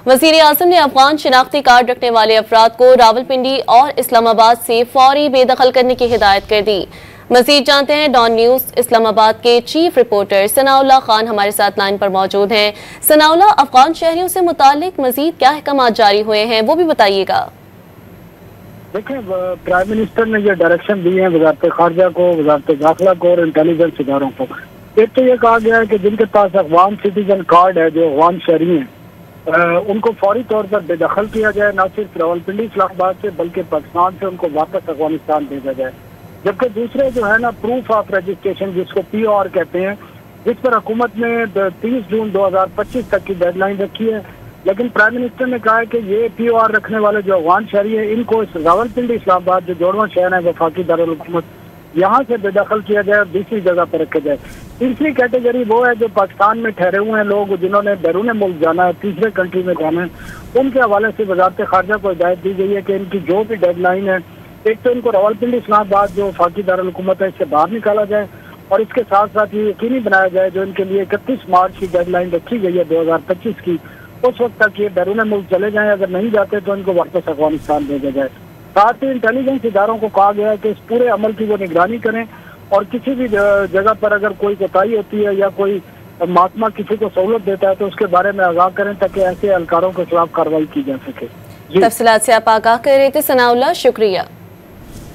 वज़ीर आज़म ने अफगान शनाख्ती कार्ड रखने वाले अफराद को रावलपिंडी और इस्लामाबाद से फौरी बेदखल करने की हिदायत कर दी। मज़ीद जानते हैं डॉन न्यूज़ इस्लामाबाद के चीफ रिपोर्टर सनाउल्लाह खान हमारे साथ लाइन पर मौजूद हैं। सनाउल्लाह, अफगान शहरियों से मुतालिक मज़ीद क्या अहकामात जारी हुए हैं वो भी बताइएगा। देखिए, प्राइम मिनिस्टर ने ये डायरेक्शन दी है वज़ारत खारजा को, वज़ारत दाखिला को और इंटेलिजेंस इदारों को। एक तो ये कहा गया है कि जिनके पास अफगान सिटीजन कार्ड है, जो अफगान शहरी हैं, उनको फौरी तौर पर बेदखल किया जाए, न सिर्फ रावलपिंडी इस्लामाबाद से बल्कि पाकिस्तान से उनको वापस अफगानिस्तान भेजा जाए। जबकि दूसरे जो है ना, प्रूफ ऑफ रजिस्ट्रेशन जिसको POR कहते हैं, जिस पर हुकूमत ने 30 जून 2025 तक की डेडलाइन रखी है, लेकिन प्राइम मिनिस्टर ने कहा है कि ये POR रखने वाले जो अफगान शहरी है, इनको रावलपिंडी इस्लामाबाद जो जोड़वा शहर है वफाकी दारुल हुकूमत, यहाँ से बेदखल किया जाए और दूसरी जगह पर रखे जाए। तीसरी कैटेगरी वो है जो पाकिस्तान में ठहरे हुए हैं लोग, जिन्होंने बैरून मुल्क जाना है, तीसरे कंट्री में जाना है। उनके हवाले से वज़ारत खारजा को हिदायत दी गई है कि इनकी जो भी डेडलाइन है, एक तो इनको रावलपिंडी इस्लामाबाद जो वफाकी दारुल हुकूमत है इससे बाहर निकाला जाए, और इसके साथ साथ ये यकीनी बनाया जाए जो इनके लिए 31 मार्च की डेडलाइन रखी गई है 2025 की, उस वक्त तक ये बैरून मुल्क चले जाएं। अगर नहीं जाते तो इनको वापस अफगानिस्तान भेजा जाए। साथ ही इंटेलिजेंस इदारों को कहा गया है कि इस पूरे अमल की वो निगरानी करें, और किसी भी जगह पर अगर कोई कोताही होती है या कोई महकमा किसी को सहूलत देता है तो उसके बारे में आगाह करें, ताकि ऐसे एहलकारों के खिलाफ कार्रवाई की जा सके। तफसीलात से आप आगाह कर रहे थे सनाउल्लाह, शुक्रिया।